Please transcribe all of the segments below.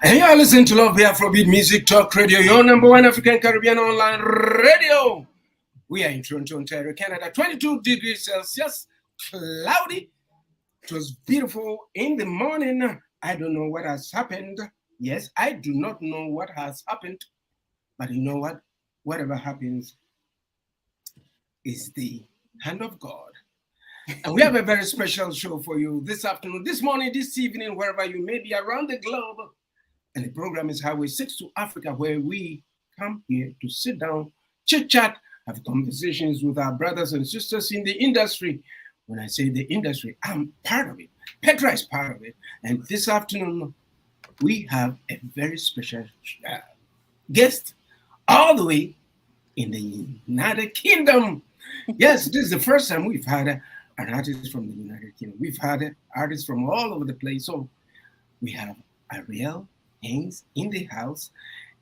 And you are listening to Love Afrobeat Music Talk Radio, your number one African Caribbean online radio. We are in Toronto, Ontario, Canada. 22 degrees Celsius, cloudy. It was beautiful in the morning. I don't know what has happened. Yes, I do not know what has happened. But you know what? Whatever happens is the hand of God. And we have a very special show for you this afternoon, this morning, this evening, wherever you may be around the globe. And the program is Highway 6 to Africa, where we come here to sit down, chit-chat, have conversations with our brothers and sisters in the industry. When I say the industry, I'm part of it. Petra is part of it. And this afternoon, we have a very special guest all the way in the United Kingdom. Yes, this is the first time we've had an artist from the United Kingdom. We've had artists from all over the place. So we have ARIELLE HAYNES in the house.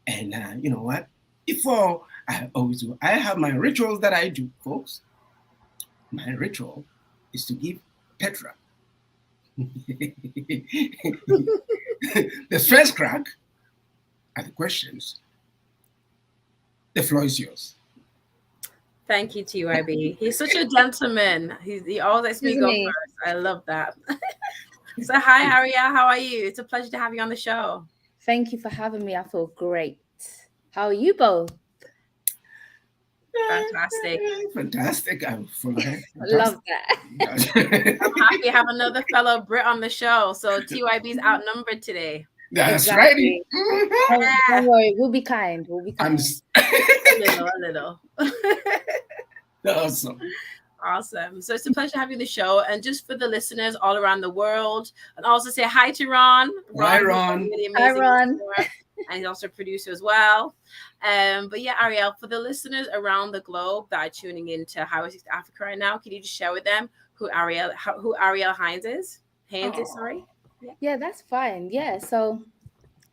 And you know what? Before I always do, I have my rituals that I do, folks. My ritual is to give Petra the first crack at the questions. The floor is yours. Thank you, TYB. He's such a gentleman. He always lets me go first. I love that. So hi, Arielle. How are you? It's a pleasure to have you on the show. Thank you for having me. I feel great. How are you both? Fantastic. Fantastic. I love that. I'm happy to have another fellow Brit on the show. So TYB's outnumbered today. That's exactly. Right. Don't worry. We'll be kind. We'll be kind. A little. Awesome. So it's a pleasure to have you on the show. And just for the listeners all around the world, and also say hi to Ron. Hi, Ron. Hi, Ron. And he's also a producer as well. But yeah, Arielle, for the listeners around the globe that are tuning into Highway 6 to Africa right now, can you just share with them who Arielle HAYNES is? Sorry. Yeah, that's fine. Yeah, so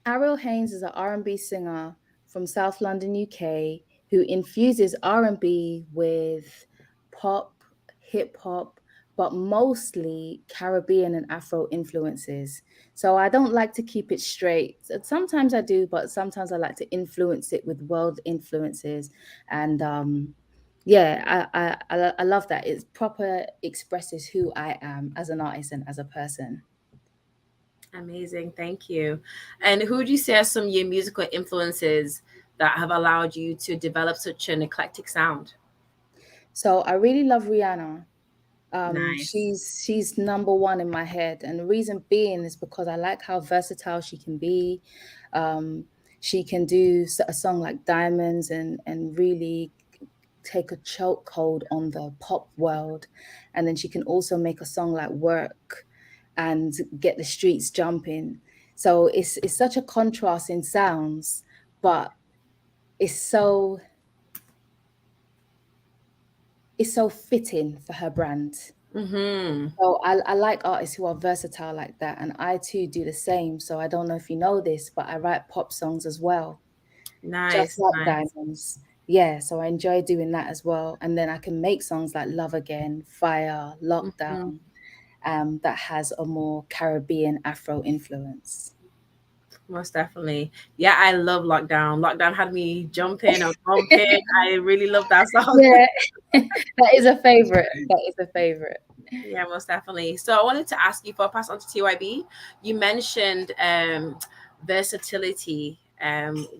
ARIELLE HAYNES is an R&B singer from South London, UK, who infuses R&B with pop, hip hop, but mostly Caribbean and Afro influences. So I don't like to keep it straight. Sometimes I do, but sometimes I like to influence it with world influences. And I love that. It proper expresses who I am as an artist and as a person. Amazing. Thank you. And who would you say are some of your musical influences that have allowed you to develop such an eclectic sound? So I really love Rihanna. Nice. She's number one in my head. And the reason being is because I like how versatile she can be. She can do a song like Diamonds and really take a chokehold on the pop world. And then she can also make a song like Work and get the streets jumping. So it's such a contrast in sounds, but it's so fitting for her brand. Mm-hmm. So I like artists who are versatile like that, and I too do the same. So I don't know if you know this, but I write pop songs as well. Nice. Just like Diamonds. Yeah, so I enjoy doing that as well. And then I can make songs like Love Again, Fire, Lockdown, that has a more Caribbean Afro influence. Most definitely. Yeah, I love Lockdown. Lockdown had me jumping and pumping. I really love that song. Yeah, that is a favorite. Yeah, most definitely. So I wanted to ask you, before I pass on to TYB, you mentioned versatility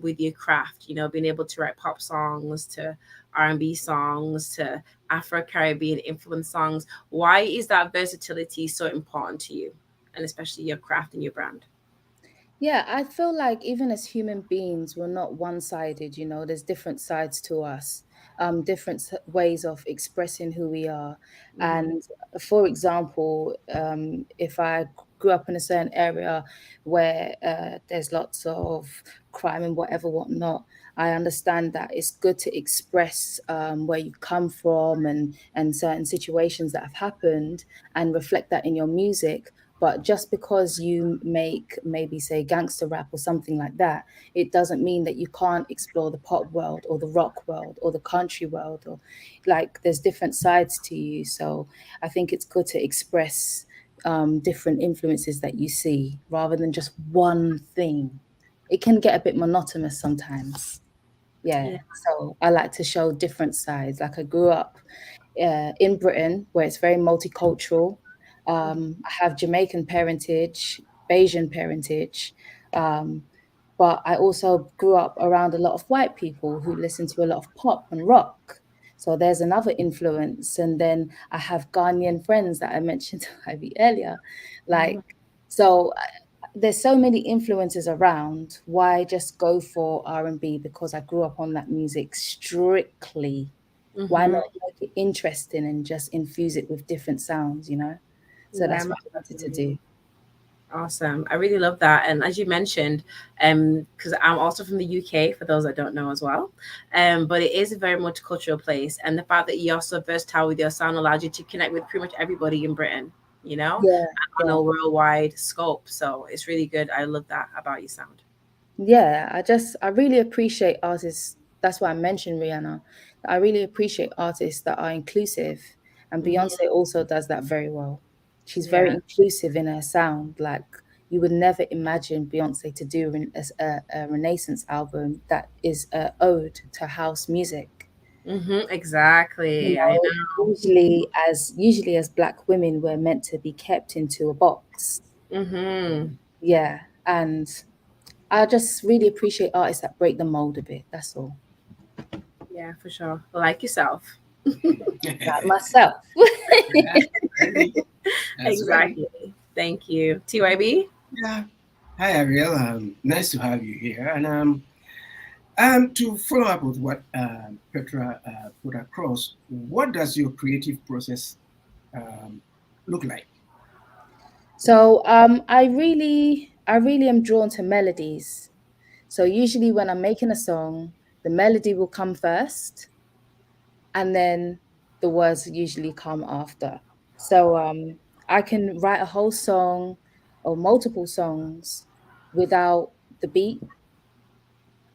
with your craft, being able to write pop songs to R&B songs to Afro-Caribbean influence songs. Why is that versatility so important to you, and especially your craft and your brand? Yeah, I feel like even as human beings, we're not one-sided, there's different sides to us, different ways of expressing who we are. Mm-hmm. And for example, if I grew up in a certain area where there's lots of crime and whatnot, I understand that it's good to express where you come from and certain situations that have happened and reflect that in your music. But just because you make maybe say gangster rap or something like that, it doesn't mean that you can't explore the pop world or the rock world or the country world, or like there's different sides to you. So I think it's good to express different influences that you see rather than just one thing. It can get a bit monotonous sometimes. Yeah. Yeah. So I like to show different sides. Like I grew up in Britain where it's very multicultural. I have Jamaican parentage, Bayesian parentage. Um, but I also grew up around a lot of white people who listen to a lot of pop and rock. So there's another influence. And then I have Ghanaian friends that I mentioned to Ivy earlier. Like, so there's so many influences around. Why just go for R&B? Because I grew up on that music strictly. Why Mm-hmm. not make it interesting and just infuse it with different sounds, you know? So Yeah, that's what I wanted to absolutely. do. Awesome. I really love that. And as you mentioned, because I'm also from the UK, for those that don't know as well. But it is a very multicultural place. And the fact that you're also versatile with your sound allows you to connect with pretty much everybody in Britain, you know, Yeah, on yeah. a worldwide scope. So it's really good. I love that about your sound. Yeah, I really appreciate artists. That's why I mentioned Rihanna. I really appreciate artists that are inclusive, and Hmm. Beyonce also does that very well. She's very Yeah. inclusive in her sound. Like you would never imagine Beyonce to do a Renaissance album that is a ode to house music. You Exactly. I know, know. usually as Black women, we're meant to be kept into a box. Hmm. Yeah, and I just really appreciate artists that break the mold a bit. That's all. Yeah, for sure. Like yourself. Like myself. That's ready. That's ready. Exactly. Thank you. TYB? Yeah. Hi, Ariel. Nice to have you here. And to follow up with what Petra put across, what does your creative process um, look like? So I really am drawn to melodies. So usually when I'm making a song, the melody will come first and then the words usually come after. So I can write a whole song or multiple songs without the beat.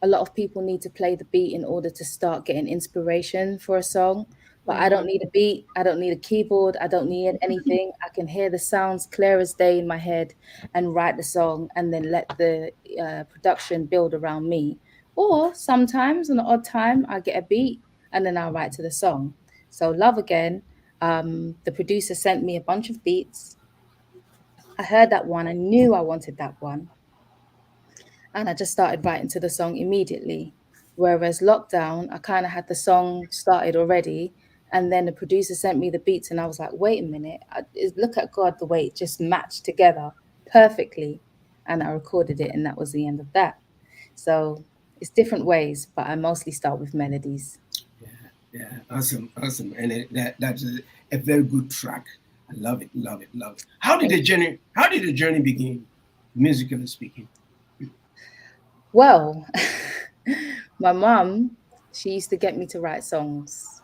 A lot of people need to play the beat in order to start getting inspiration for a song. But I don't Hmm. need a beat. I don't need a keyboard. I don't need anything. I can hear the sounds clear as day in my head and write the song and then let the production build around me. Or sometimes, on an odd time, I get a beat and then I'll write to the song. So, Love Again, the producer sent me a bunch of beats. I heard that one. I knew I wanted that one and I just started writing to the song immediately. Whereas Lockdown, I kind of had the song started already, and then the producer sent me the beats, and I was like, wait a minute, look at God, the way it just matched together perfectly, and I recorded it, and that was the end of that. So it's different ways, but I mostly start with melodies. Yeah, yeah, awesome, awesome, and that's a very good track. I love it, love it, love it. How did Thank the journey? How did the journey begin, musically speaking? Well, my mum, she used to get me to write songs.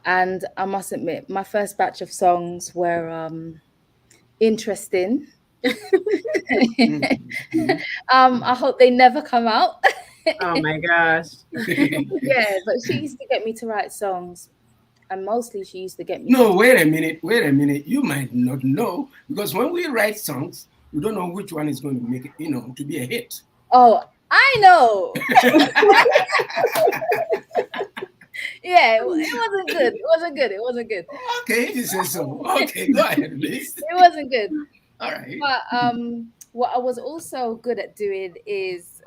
And I must admit, my first batch of songs were interesting. Mhm. I hope they never come out. Oh my gosh. Yeah, but she used to get me to write songs, and mostly she used to get me to. No, wait a minute, wait a minute. You might not know because when we write songs, we don't know which one is going to make it, to be a hit. Oh, I know. Yeah, it wasn't good. It wasn't good. It wasn't good. Okay, you say so. Okay, go ahead, please. It wasn't good. All right. But what I was also good at doing is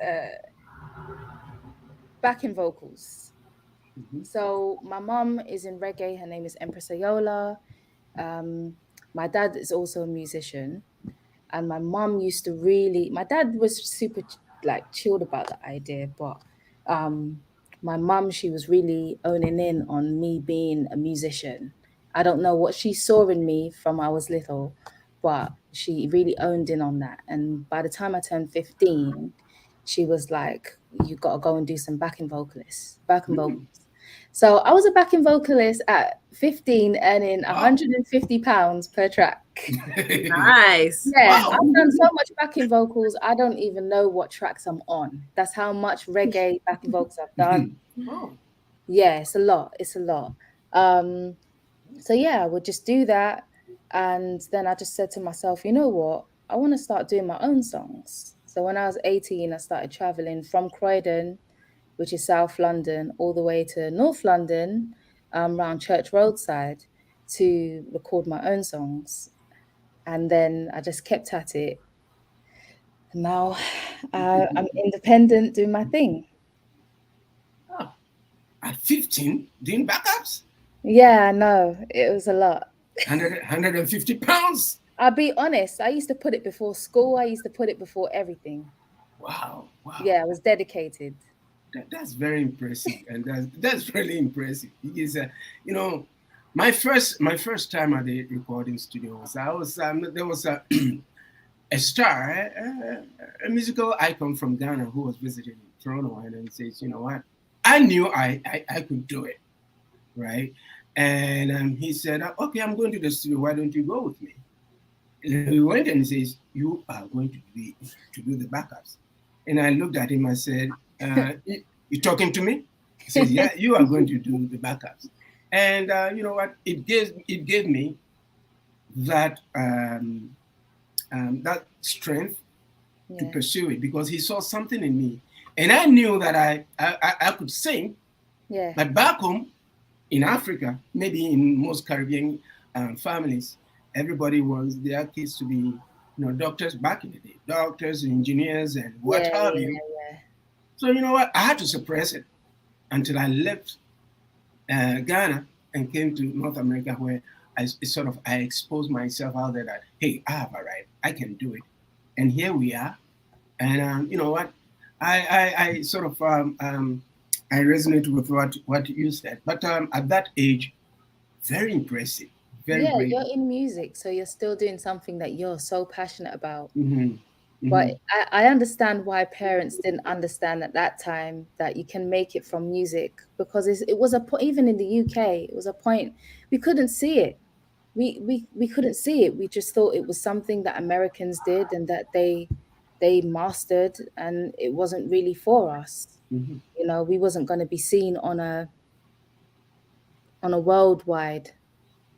backing vocals. Mhm. So my mum is in reggae. Her name is Empress Ayola. Um, my dad is also a musician, and my dad was super like chilled about the idea, but um, my mum, she was really owning in on me being a musician. I don't know what she saw in me from I was little, but she really owned in on that. And by the time I turned 15, she was like, you got to go and do some backing vocals. Mm. So I was a backing vocalist at 15, earning Wow. £150 per track. Nice. Yeah, Wow. I've done so much backing vocals, I don't even know what tracks I'm on. That's how much reggae backing vocals I've done. Wow. Yeah, it's a lot. It's a lot. Um, so yeah, I would just do that. And then I just said to myself, you know what? I want to start doing my own songs. So when I was 18, I started traveling from Croydon, which is South London, all the way to North London, around Church Roadside, to record my own songs. And then I just kept at it. And now I'm independent doing my thing. Oh, at 15, doing backups? Yeah, no, it was a lot. 150 pounds? I'll be honest, I used to put it before school. I used to put it before everything. Wow, wow. Yeah, I was dedicated. That's very impressive, and that's really impressive because you know, my first time at the recording studio was there was a star, a musical icon from Ghana who was visiting Toronto, and he says, you know what, I knew I could do it, right? And he said, okay, I'm going to the studio. Why don't you go with me? And we went and he says, you are going to do the backups. And I looked at him. I said, you talking to me? He says, yeah, you are going to do the backups. And you know what? It gave me that that strength to Yeah. pursue it because he saw something in me, and I knew that I could sing. Yeah. But back home in Africa, maybe in most Caribbean families, everybody wants their kids to be, doctors back in the day, doctors, engineers, and what Yeah, have yeah, you. yeah. So you know what? I had to suppress it until I left Ghana and came to North America, where I exposed myself out there that hey, I have arrived, I can do it, and here we are. And you know what? I sort of I resonate with what you said, but at that age, very impressive, very Yeah, great. you're in music, so you're still doing something that you're so passionate about. Mm-hmm. Mm-hmm. But I understand why parents didn't understand at that time that you can make it from music because it was a point, even in the UK, it was a point we couldn't see it. We couldn't see it. We just thought it was something that Americans did and that they mastered, and it wasn't really for us. Mm-hmm. You know, we wasn't going to be seen on a worldwide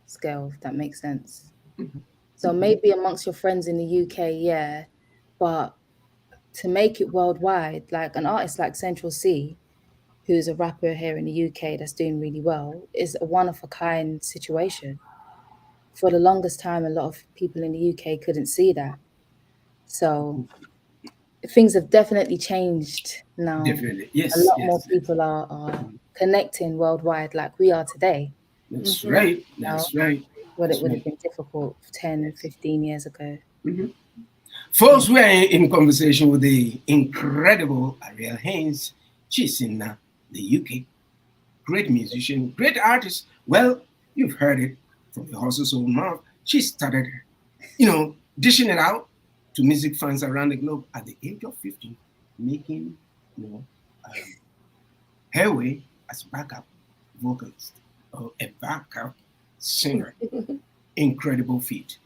scale, if that makes sense. So Mm-hmm. maybe amongst your friends in the UK, yeah, but to make it worldwide, like an artist like Central C, who's a rapper here in the UK that's doing really well, is a one of a kind situation. For the longest time, a lot of people in the UK couldn't see that. So things have definitely changed now. Definitely, A yes, lot more yes, yes. people are connecting worldwide like we are today, That's Mhm. right. you know, That's right. what it That's would have right. been difficult 10, Yes. 15 years ago. Mm-hmm. Yeah. Folks, we are in conversation with the incredible Ariel Haynes. She's in the UK. Great musician, great artist. Well, you've heard it from the horse's own mouth. She started, dishing it out to music fans around the globe at the age of 15, making, you know, um, her way as backup vocalist or a backup singer. Incredible feat.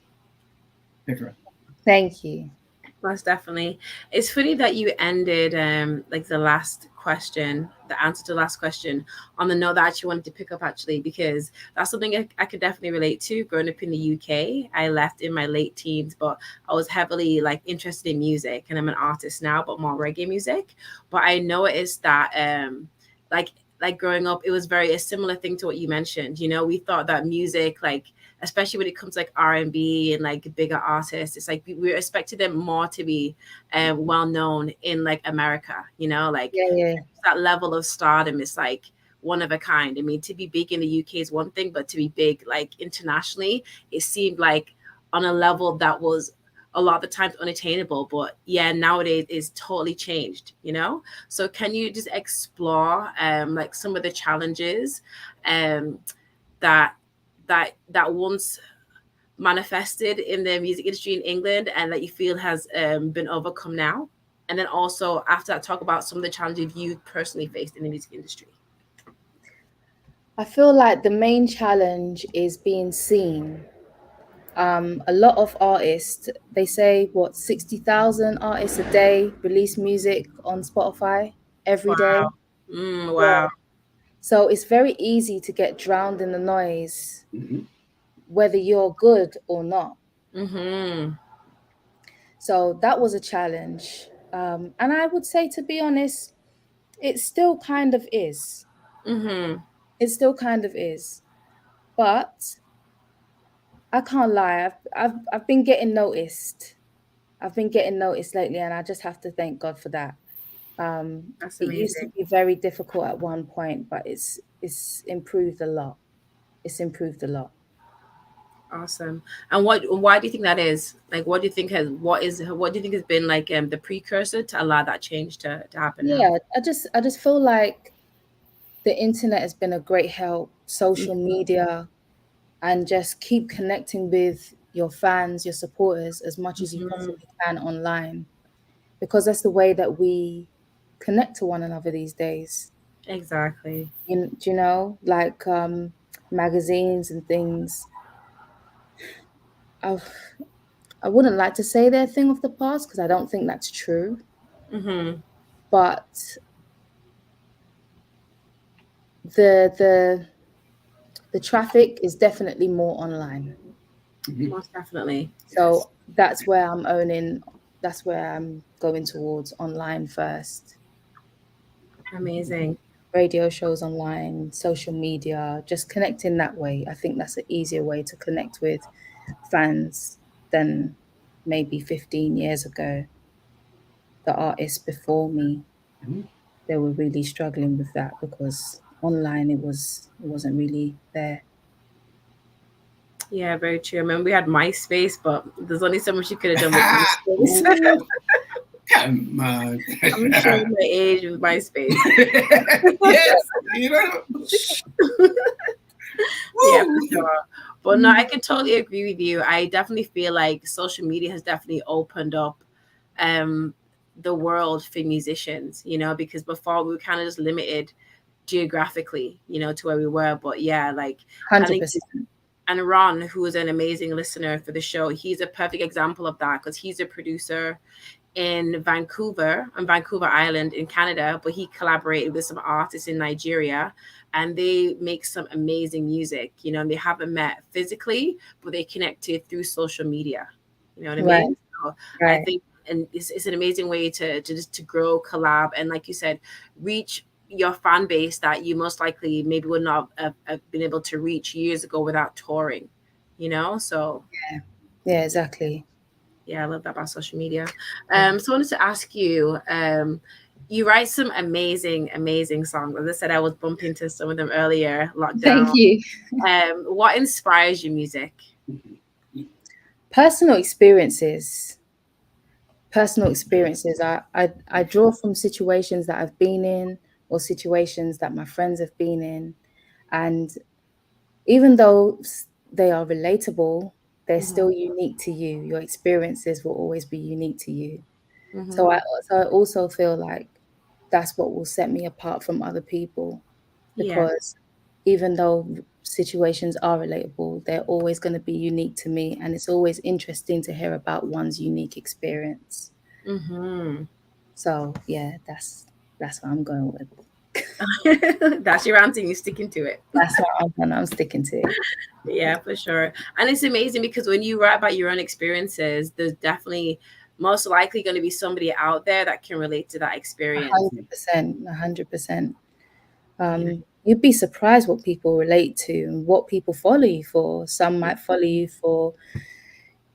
Petra. Thank you. Most definitely. It's funny that you ended like the last question, the answer to the last question on the note that I actually wanted to pick up actually, because that's something I could definitely relate to. Growing up in the UK, I left in my late teens, but I was heavily like interested in music, and I'm an artist now, but more reggae music. But I noticed that like like growing up, it was very a similar thing to what you mentioned. You know, we thought that music like especially when it comes to like R&B and like bigger artists, it's like we expected them more to be well known in like America, you know, like Yeah, yeah. that level of stardom is like one of a kind. I mean, to be big in the UK is one thing, but to be big like internationally, it seemed like on a level that was a lot of the times unattainable. But yeah, nowadays is totally changed, you know. So can you just explore like some of the challenges um that that once manifested in the music industry in England and that you feel has been overcome now? And then also after that, talk about some of the challenges you personally faced in the music industry. I feel like the main challenge is being seen. A lot of artists, they say what 60,000 artists a day release music on Spotify every day. Wow. Yeah. Wow. So it's very easy to get drowned in the noise. Mm-hmm. whether you're good or not. Mm-hmm. So that was a challenge. And I would say, to be honest, it still kind of is. Mm-hmm. It still kind of is. But I can't lie. I've been getting noticed. I've been getting noticed lately, and I just have to thank God for that. That's It used to amazing. be very difficult at one point, but it's improved a lot. It's improved a lot. Awesome. And why do you think that is? Like, what do you think what do you think has been like the precursor to allow that change to happen now? Yeah, I just feel like the internet has been a great help, social media, and just keep connecting with your fans, your supporters as much as you Mm-hmm. possibly can online, because that's the way that we connect to one another these days. Exactly. Do you know, like magazines and things. I I wouldn't like to say they're a thing of the past because I don't think that's true. Mm-hmm. But the the traffic is definitely more online. Most definitely. Yes. So that's where I'm owning. That's where I'm going towards, online first. Amazing. Radio shows online, social media, just connecting that way. I think that's an easier way to connect with fans than maybe 15 years ago. The artists before me, Mhm. they were really struggling with that because online it wasn't really there. Yeah, very true. I remember we had MySpace, but there's only so much you could have done with MySpace. Ooh, come on. I'm showing my age with MySpace. Yes, you know. Yeah, for Woo. sure. But no, I can totally agree with you. I definitely feel like social media has definitely opened up um the world for musicians, because before we were kind of just limited geographically, to where we were. But yeah, like I think 100%. and Ron, who is an amazing listener for the show, he's a perfect example of that because he's a producer in Vancouver Island in Canada, but he collaborated with some artists in Nigeria and they make some amazing music, and they haven't met physically, but they connected through social media. You know what I Right, mean? So I right. think and it's an amazing way to just to grow, collab, and like you said, reach your fan base that you most likely maybe would not have been able to reach years ago without touring. So Yeah, exactly. yeah, I love that about social media. So I wanted to ask you, you write some amazing, amazing songs. As I said, I was bumping to some of them earlier, Thank lockdown. you. What inspires your music? Personal experiences. Personal experiences. I draw from situations that I've been in or situations that my friends have been in. And even though they are relatable, they're Hmm. still unique to you. Your experiences will always be unique to you. So Hmm. I also feel like that's what will set me apart from other people, Yeah. because even though situations are relatable, they're always going to be unique to me, and it's always interesting to hear about one's unique experience. Hmm. So yeah, that's what I'm going with. That's your answer. You're sticking to it. That's what I'm sticking to it. Yeah, for sure. And it's amazing because when you write about your own experiences, there's definitely most likely going to be somebody out there that can relate to that experience. 100%, 100%. Yeah. You'd be surprised what people relate to and what people follow you for. Some might follow you for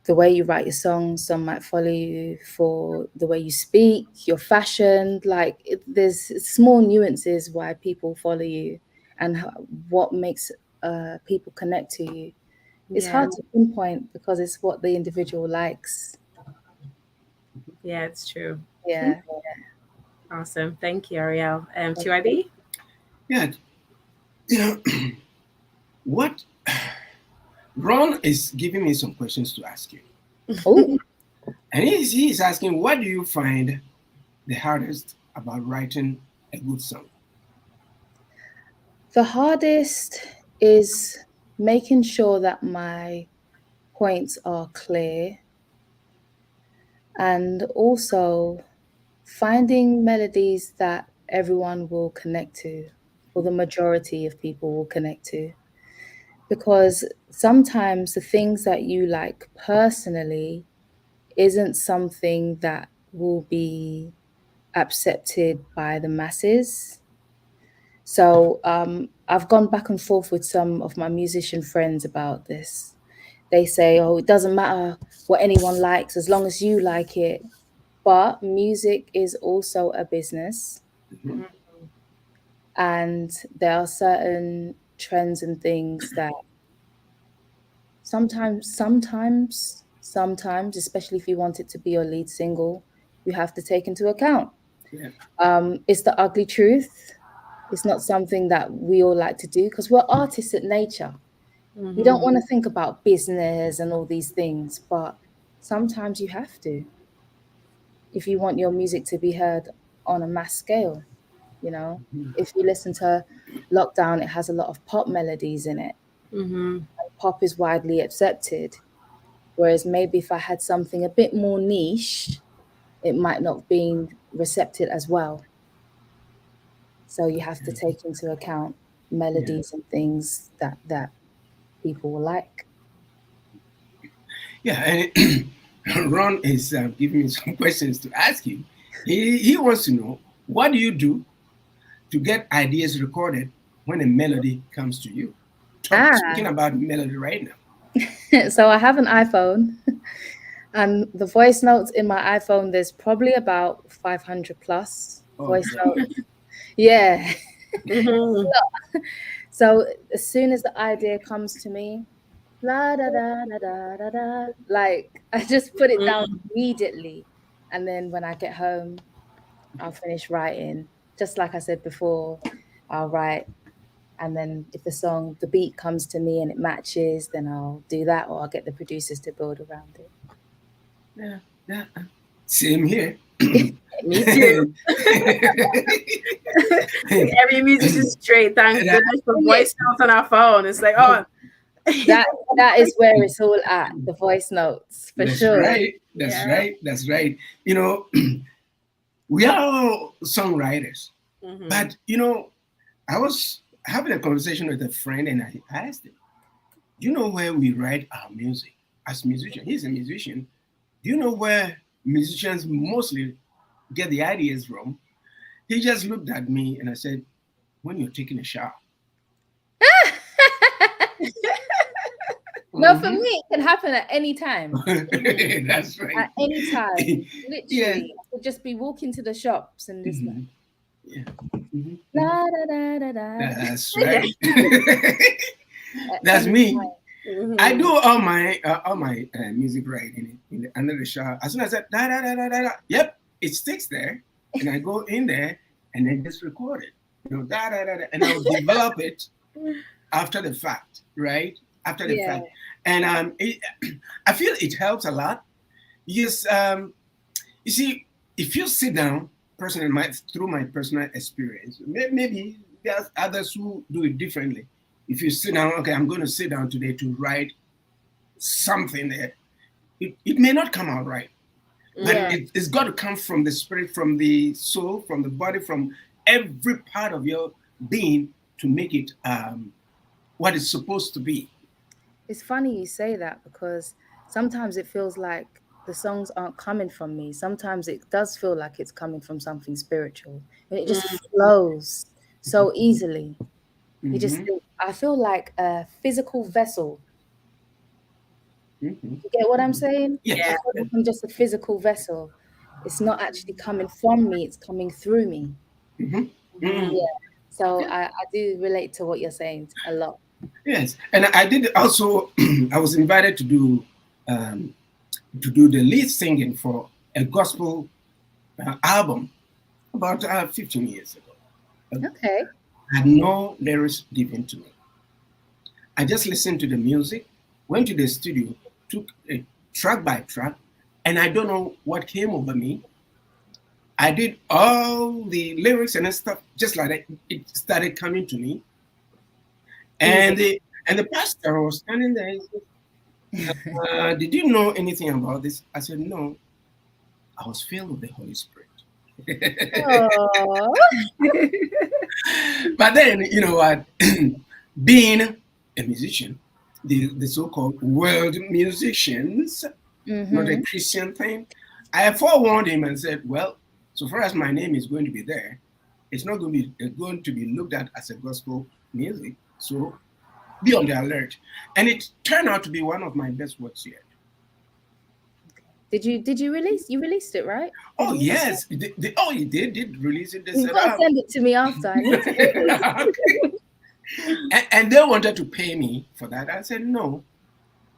the way you write your songs. Some might follow you for the way you speak, your fashion. Like there's small nuances why people follow you, and what makes people connect to you. It's Yeah. hard to pinpoint because it's what the individual likes. Yeah, it's true. Yeah. Awesome. Thank you, Ariel. TYB? Yeah, you know, what Ron is giving me some questions to ask you. Oh, And he's asking, what do you find the hardest about writing a good song? the hardest is making sure that my points are clear, and also finding melodies that everyone will connect to, or the majority of people will connect to. because sometimes the things that you like personally isn't something that will be accepted by the masses. So I've gone back and forth with some of my musician friends about this. They say, oh, it doesn't matter what anyone likes as long as you like it. But music is also a business. Mhm. And there are certain trends and things that sometimes, especially if you want it to be your lead single, you have to take into account. Yeah. It's the ugly truth. It's not something that we all like to do because we're artists at nature. We don't want to think about business and all these things, but sometimes you have to if you want your music to be heard on a mass scale. You know, if you listen to Lockdown, it has a lot of pop melodies in it. Mm-hmm. Pop is widely accepted. Whereas maybe if I had something a bit more niche, it might not be recepted as well. So you have to take into account melodies and things that people will like. Yeah, and Ron is giving me some questions to ask you. He wants to know, what do you do to get ideas recorded when a melody comes to you? Speaking about melody right now. So I have an iPhone, and the voice notes in my iPhone, there's probably about 500 plus voice notes. Yeah. So as soon as the idea comes to me, la da da da da da da, like I just put it down immediately, and then when I get home, I'll finish writing. Just like I said before, I'll write, and then if the beat comes to me and it matches, then I'll do that, or I'll get the producers to build around it. Yeah. Same here. Me too. Every musician's straight. Thank goodness for voice notes on our phone. It's like, oh, that is where it's all at. The voice notes, for sure. Right. That's right. You know, we are all songwriters, but you know, I was having a conversation with a friend, and I asked him, "Do you know where we write our music as musicians?" He's a musician. Do you know where musicians mostly get the ideas from? He just looked at me and I said, "When you're taking a shower." No, for me, it can happen at any time. That's right. At any time. Literally. Yeah. I could just be walking to the shops and just like, yeah. da, da, da, da, da. That's right. That's me. I do all my music writing under the shower. As soon as I said da da da da da, yep, it sticks there, and I go in there and then just record it. You know, da da da da, and I'll develop it after the fact, right? After the fact, and I feel it helps a lot. Yes, you see, if you sit down, personally, through my personal experience, maybe there's others who do it differently. If you sit down, okay, I'm going to sit down today to write something there, it may not come out right. But it's got to come from the spirit, from the soul, from the body, from every part of your being to make it what it's supposed to be. It's funny you say that because sometimes it feels like the songs aren't coming from me. Sometimes it does feel like it's coming from something spiritual. And it just flows so easily. You just think, I feel like a physical vessel. You get what I'm saying? Yeah. I'm just a physical vessel. It's not actually coming from me, it's coming through me. Yeah. So I do relate to what you're saying a lot. Yes. And I did also, I was invited to do the lead singing for a gospel album about 15 years ago. Okay. I had no lyrics given to me. I just listened to the music, went to the studio, took a track by track, and I don't know what came over me. I did all the lyrics and stuff just like that. It started coming to me. And the pastor was standing there and said, did you know anything about this? I said, no. I was filled with the Holy Spirit. But then, you know what? Being a musician, the so-called world musicians, not a Christian thing. I forewarned him and said, well, so far as my name is going to be there, it's not going to be looked at as a gospel music. So be on the alert. And it turned out to be one of my best works yet. Did you released it, right? Oh yes, he did release it. They You said, can't send it to me after. I need to hear it. and they wanted to pay me for that. I said, no,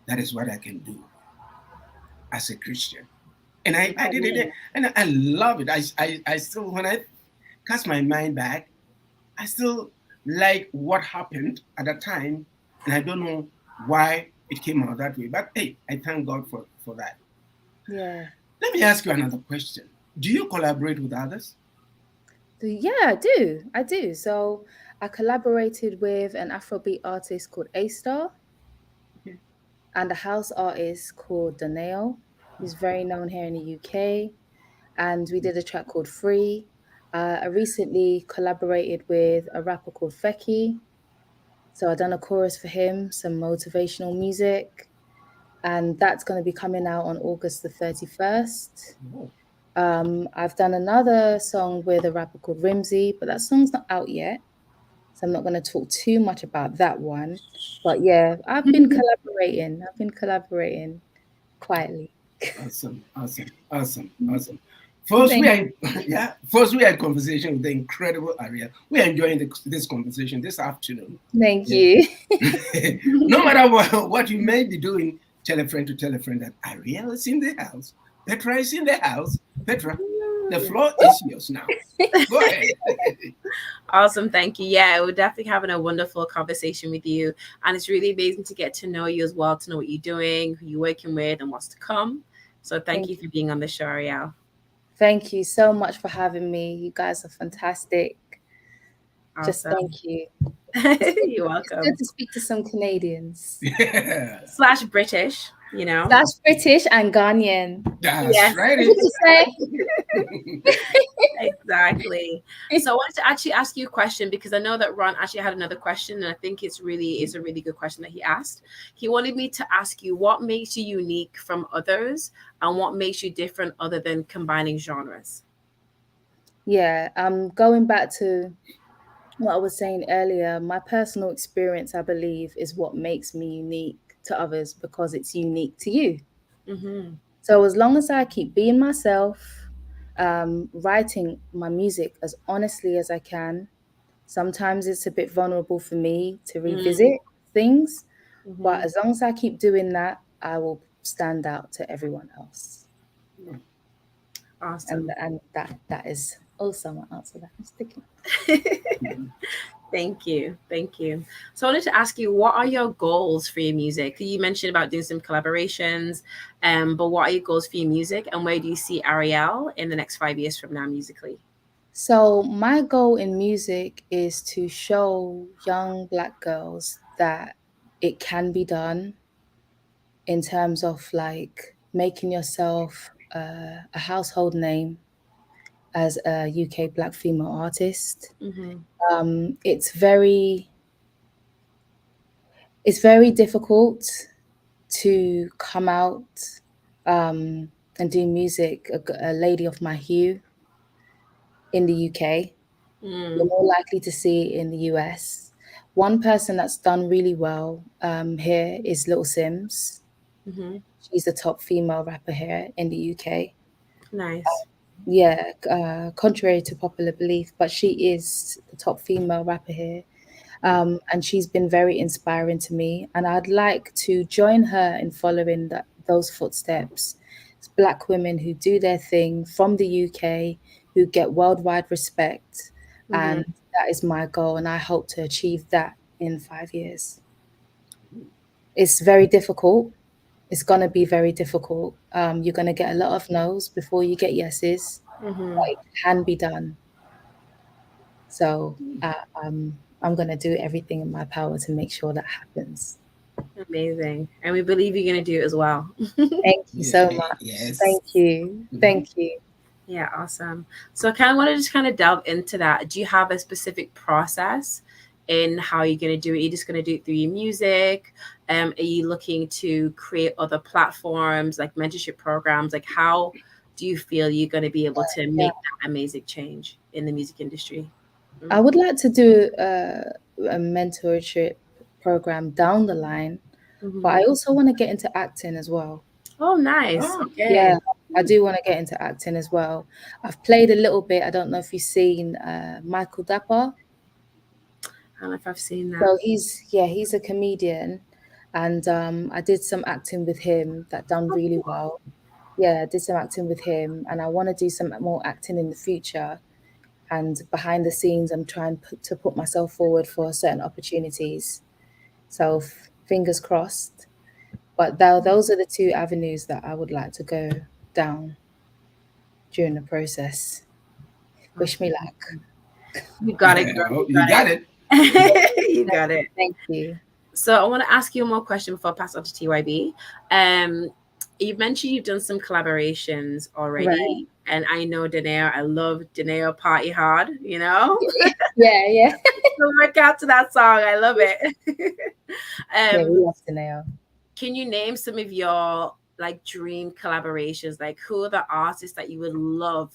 that is what I can do as a Christian. And I did it, and I love it. I still, when I cast my mind back, I still like what happened at that time, and I don't know why it came out that way. But hey, I thank God for that. Yeah. Let me ask you another question. Do you collaborate with others? Yeah, I do. So I collaborated with an Afrobeat artist called A-Star and a house artist called Daneo, who's very known here in the UK. And we did a track called Free. I recently collaborated with a rapper called Feki. So I done a chorus for him, some motivational music. And that's going to be coming out on August the 31st. I've done another song with a rapper called Rimsey, but that song's not out yet. So I'm not going to talk too much about that one. But yeah, I've been collaborating quietly. Awesome. First, we had conversation with the incredible Arielle. We're enjoying this conversation this afternoon. Thank you. No matter what you may be doing, tell a friend that Arielle is in the house. Petra is in the house. Petra, the floor is yours now. Go ahead. Awesome. Thank you. Yeah, we're definitely having a wonderful conversation with you. And it's really amazing to get to know you as well, to know what you're doing, who you're working with, and what's to come. So thank you for being on the show, Arielle. Thank you so much for having me. You guys are fantastic. Awesome. Just thank you. You're welcome. It's good to speak to some Canadians. Yeah. / British, you know. / British and Ghanaian. That's right. Exactly. So I wanted to actually ask you a question, because I know that Ron actually had another question, and I think it's a really good question that he asked. He wanted me to ask you what makes you unique from others and what makes you different other than combining genres. Yeah, going back to what I was saying earlier, my personal experience, I believe, is what makes me unique to others, because it's unique to you. Mm-hmm. So as long as I keep being myself, writing my music as honestly as I can, sometimes it's a bit vulnerable for me to revisit things, but as long as I keep doing that, I will stand out to everyone else. Awesome. And that is also my answer. That I'm sticking. Thank you. So I wanted to ask you, what are your goals for your music? You mentioned about doing some collaborations, but what are your goals for your music, and where do you see Arielle in the next 5 years from now musically? So my goal in music is to show young Black girls that it can be done, in terms of like making yourself a household name as a UK Black female artist. It's very difficult to come out and do music, a lady of my hue, in the UK. You're more likely to see it in the US. One person that's done really well here is Little Sims. She's the top female rapper here in the UK. Nice. Yeah, contrary to popular belief, but she is the top female rapper here. And she's been very inspiring to me. And I'd like to join her in following those footsteps. It's Black women who do their thing from the UK, who get worldwide respect. And that is my goal. And I hope to achieve that in 5 years. It's very difficult. It's going to be very difficult. You're going to get a lot of no's before you get yeses, but it can be done. So I'm going to do everything in my power to make sure that happens. Amazing. And we believe you're going to do it as well. Thank you so much. Yes. Thank you. Thank you. Yeah, awesome. So I kind of want to just kind of delve into that. Do you have a specific process in how you're going to do it? You're just going to do it through your music? Are you looking to create other platforms like mentorship programs? Like, how do you feel you're going to be able to make that amazing change in the music industry? I would like to do a mentorship program down the line, but I also want to get into acting as well. Oh, nice. Okay. Yeah, I do want to get into acting as well. I've played a little bit. I don't know if you've seen Michael Dapper. I don't know if I've seen that. So he's a comedian, and I did some acting with him that done really well. Yeah, I did some acting with him, and I want to do some more acting in the future. And behind the scenes, I'm trying to put myself forward for certain opportunities. So fingers crossed. But those are the two avenues that I would like to go down during the process. Wish me luck. You got it. You got it. You got it. Thank you. So I want to ask you one more question before I pass on to TYB. You've mentioned you've done some collaborations already. Right. And I know Danae, I love Danae Party Hard, you know? Yeah. So work out to that song. I love it. Yeah, we love Danae. Can you name some of your like dream collaborations? Like, who are the artists that you would love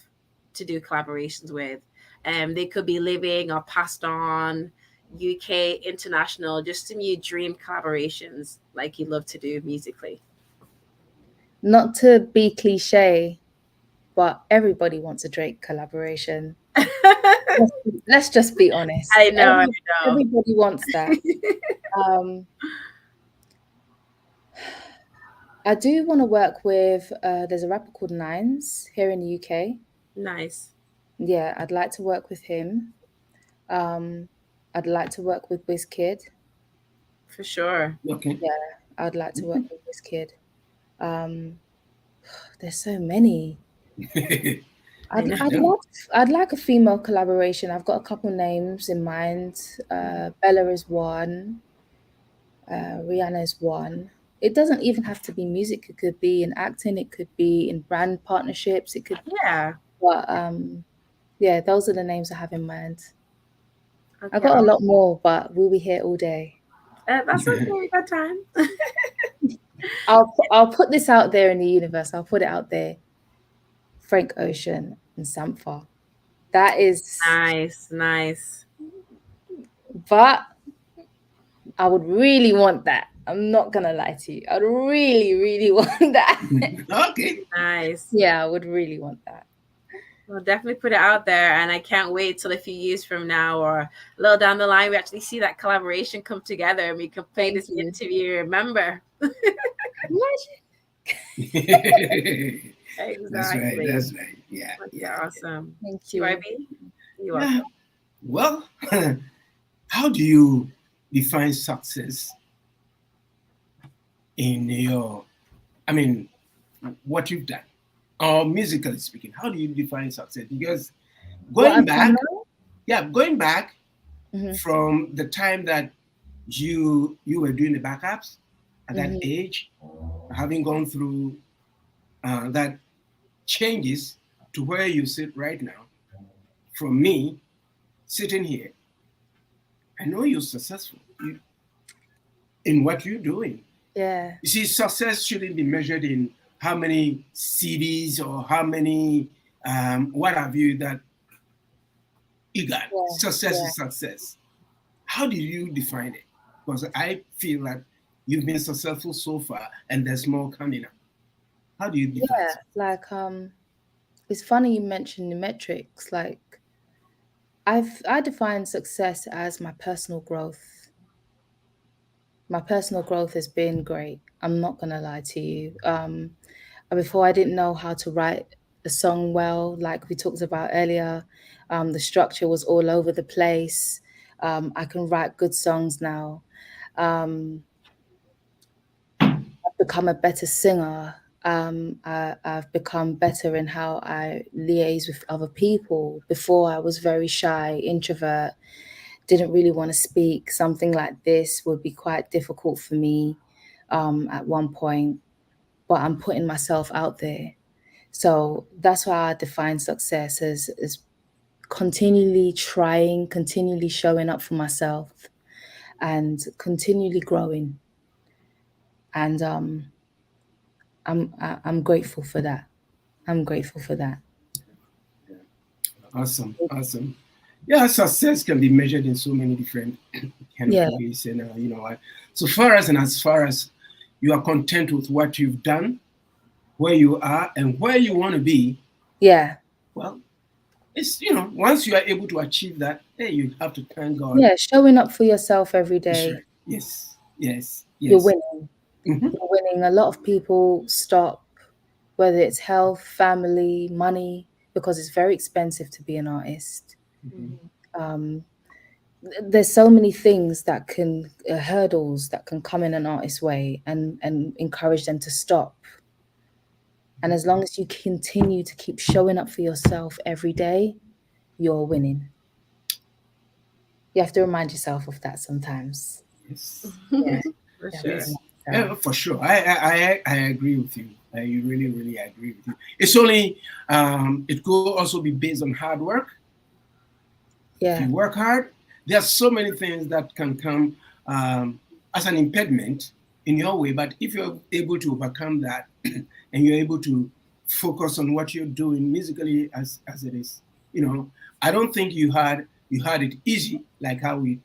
to do collaborations with? They could be living or passed on, UK, international, just some of your dream collaborations like you'd love to do musically. Not to be cliche, but everybody wants a Drake collaboration. Let's just be honest. I know. Everybody wants that. I do want to work with, there's a rapper called HYNES here in the UK. Nice. Yeah, I'd like to work with him. I'd like to work with Wizkid. For sure. Okay. Yeah, I'd like to work with Wizkid. There's so many. I'd like a female collaboration. I've got a couple names in mind. Bella is one. Rihanna is one. It doesn't even have to be music. It could be in acting. It could be in brand partnerships. It could. Yeah. But yeah, those are the names I have in mind. Okay. I've got a lot more, but we'll be here all day. That's okay. We got time. I'll put this out there in the universe. I'll put it out there. Frank Ocean and Sampha. That is nice. But I would really want that. I'm not gonna lie to you. I'd really, really want that. Okay. Nice. Yeah, I would really want that. We'll definitely put it out there, and I can't wait till a few years from now or a little down the line we actually see that collaboration come together and we can play this interview. Remember? Exactly. That's right. Yeah. That's awesome. Thank you. You're welcome. Well, how do you define success in what you've done? Or musically speaking, how do you define success? Because going back from the time that you were doing the backups at that age, having gone through that changes to where you sit right now, from me sitting here, I know you're successful in what you're doing. Yeah. You see, success shouldn't be measured in how many CDs or how many what have you that you got. Yeah. Success is success. How do you define it? Because I feel that you've been successful so far and there's more coming up. How do you define it? Like it's funny you mentioned the metrics. Like I define success as my personal growth. My personal growth has been great. I'm not gonna lie to you. Before I didn't know how to write a song well, like we talked about earlier. The structure was all over the place. I can write good songs now. I've become a better singer. I've become better in how I liaise with other people. Before I was very shy, introvert, didn't really want to speak. Something like this would be quite difficult for me at one point. But I'm putting myself out there. So that's why I define success as continually trying, continually showing up for myself, and continually growing. And I'm grateful for that. I'm grateful for that. Awesome, awesome. Yeah, success can be measured in so many different kind of Yeah, ways, and you know, so far as and as far as you are content with what you've done, where you are, and where you want to be, yeah, well, it's, you know, once you are able to achieve that, hey, you have to thank God. yeah. Showing up for yourself every That's day, right. Yes, yes, you're yes. winning. Hmm. You're winning. A lot of people stop, whether it's health, family, money, because it's very expensive to be an artist. Um, there's so many things that can hurdles that can come in an artist's way and encourage them to stop. And as long as you continue to keep showing up for yourself every day, you're winning. You have to remind yourself of that sometimes. Yes, Yeah, For you have to sure. yes. remind Yeah, yourself. for sure. I agree with you. I really, really agree with you. It's only it could also be based on hard work. If you Yeah, work hard, there are so many things that can come as an impediment in your way. But if you're able to overcome that and you're able to focus on what you're doing musically as it is, you know, I don't think you had it easy like how we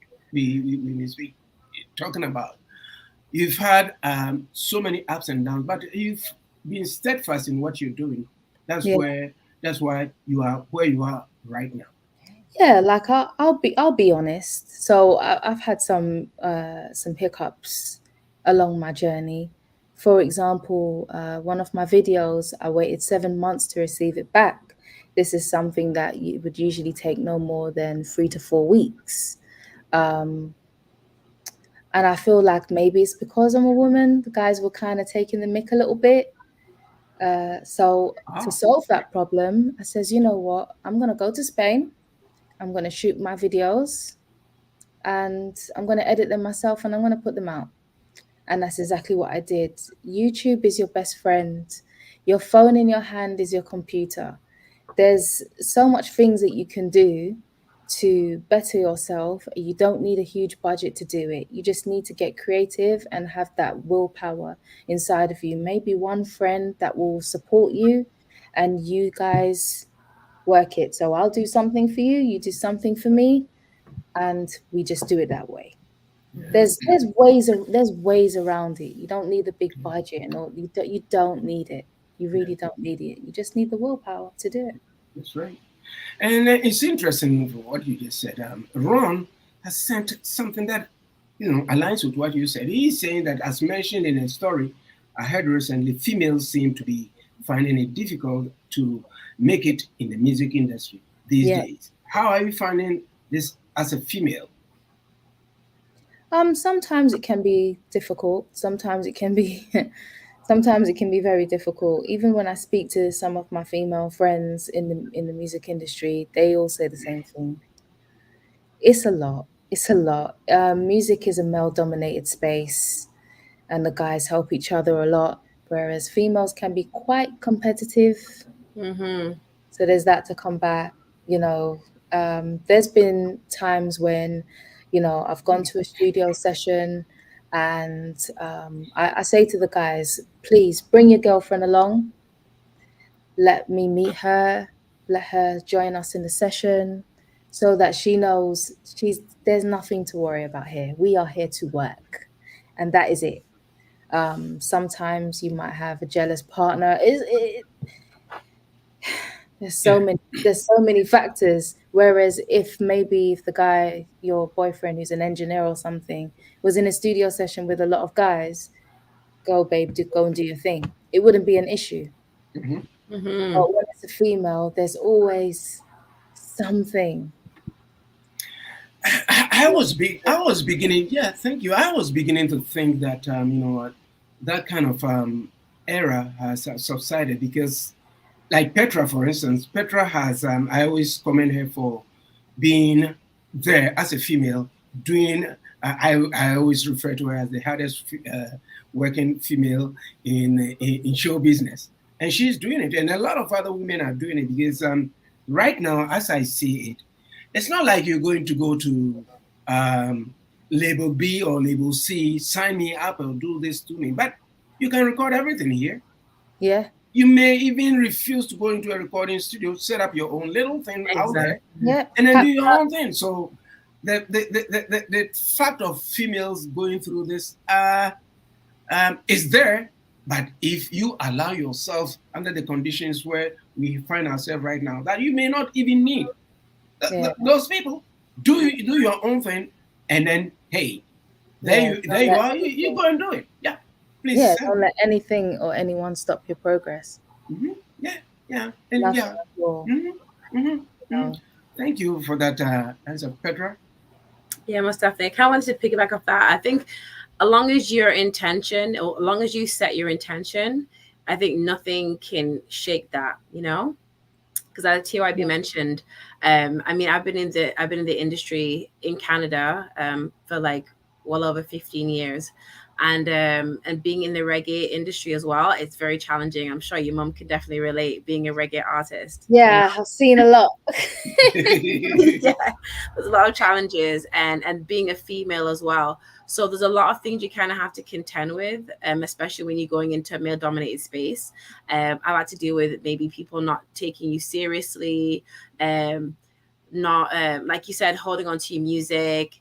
speak talking about. You've had so many ups and downs, but you've been steadfast in what you're doing. That's yeah, where that's why you are where you are right now. yeah. Like I'll be honest. So I've had some hiccups along my journey. For example, one of my videos, I waited 7 months to receive it back. This is something that you would usually take no more than 3 to 4 weeks. Um, and I feel like maybe it's because I'm a woman. The guys were kind of taking the mick a little bit. So to Oh, solve that problem, I says, you know what? I'm gonna go to Spain. I'm gonna shoot my videos, and I'm gonna edit them myself, and I'm gonna put them out. And that's exactly what I did. YouTube is your best friend. Your phone in your hand is your computer. There's so much things that you can do to better yourself. You don't need a huge budget to do it. You just need to get creative and have that willpower inside of you. Maybe one friend that will support you, and you guys work it. So I'll do something for you, you do something for me, and we just do it that way. yeah. There's ways around it. You don't need a big budget, and all. You don't need it. You Yeah, really don't need it. You just need the willpower to do it. that's right. And it's interesting what you just said. Ron has sent something that, you know, aligns with what you said. He's saying that, as mentioned in a story I heard recently, females seem to be finding it difficult to make it in the music industry these Yeah. days. How are you finding this as a female? Sometimes it can be difficult. Sometimes it can be sometimes it can be very difficult. Even when I speak to some of my female friends in the music industry, they all say the same thing. It's a lot. It's a lot. Music is a male dominated space, and the guys help each other a lot, whereas females can be quite competitive. Mm-hmm. So there's that to combat. You know, there's been times when, I've gone to a studio session, and I say to the guys, please bring your girlfriend along. Let me meet her. Let her join us in the session, so that she knows there's nothing to worry about here. We are here to work, and that is it. Sometimes you might have a jealous partner. There's so Yeah. many there's so many factors. Whereas if the guy, your boyfriend who's an engineer or something, was in a studio session with a lot of guys, go babe, go and do your thing. It wouldn't be an issue. Mhm. Mm-hmm. But when it's a female, there's always something. I was beginning, yeah, thank you. I was beginning to think that you know what, that kind of era has subsided because, like Petra, for instance, Petra has I always commend her for being there as a female doing. I always refer to her as the hardest working female in show business, and she's doing it, and a lot of other women are doing it because right now, as I see it, it's not like you're going to go to um, label B or label C sign me up or do this to me. But you can record everything here. Yeah. You may even refuse to go into a recording studio, set up your own little thing out there, Yeah. and then do your own thing. So the fact of females going through this is there, but if you allow yourself under the conditions where we find ourselves right now, that you may not even need those people, do your own thing, and then hey, there you are. You go and do it. Yeah, please. Yeah, don't let anything or anyone stop your progress. Mm-hmm. Yeah, and yeah. Mm-hmm. Mm-hmm. Thank you for that answer, Petra. Yeah, most definitely. I kind of wanted to piggyback off that. I think as long as your intention, or as long as you set your intention, I think nothing can shake that, you know? Because as TYB mentioned, I mean, I've been in the industry in Canada for like well over 15 years. And being in the reggae industry as well, it's very challenging. I'm sure your mom can definitely relate, being a reggae artist. Yeah, you know? I've seen a lot. Yeah, there's a lot of challenges, and being a female as well. So there's a lot of things you kind of have to contend with, especially when you're going into a male-dominated space. I like to deal with maybe people not taking you seriously, not like you said, holding on to your music,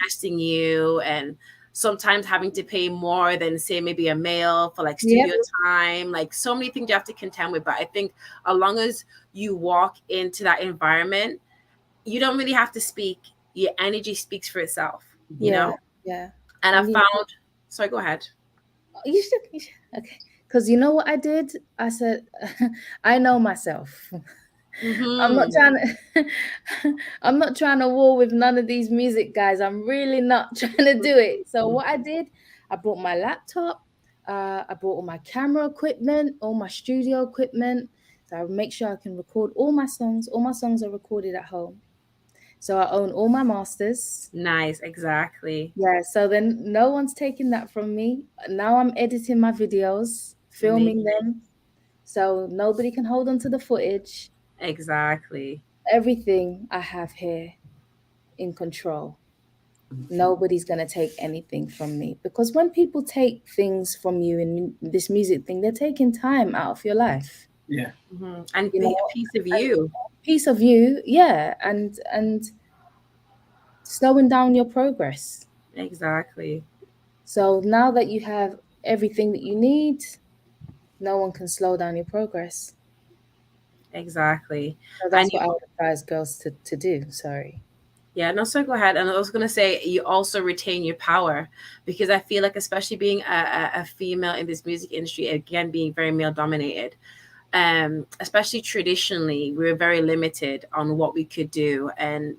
testing you, and sometimes having to pay more than say maybe a male for like studio time, like so many things you have to contend with. But I think as long as you walk into that environment, you don't really have to speak. Your energy speaks for itself, you know? Yeah. And I found, sorry, go ahead. You should okay. Because you know what I did? I said, I know myself. I'm not trying to war with none of these music guys. I'm really not trying to do it. So what I did, I brought my laptop, I brought all my camera equipment, all my studio equipment. So I make sure I can record all my songs. All my songs are recorded at home. So I own all my masters. Nice, exactly. Yeah, so then no one's taking that from me. Now I'm editing my videos, filming them. So nobody can hold on to the footage. Exactly. Everything I have here in control. Nobody's going to take anything from me, because when people take things from you in this music thing, they're taking time out of your life. Yeah. And a piece of you. Piece of you, yeah, and slowing down your progress. Exactly. So now that you have everything that you need, no one can slow down your progress. Exactly. So that's what I would advise girls to do. Sorry. Yeah, no, so go ahead. And I was going to say, you also retain your power, because I feel like, especially being a female in this music industry, again, being very male dominated, especially traditionally, we were very limited on what we could do. And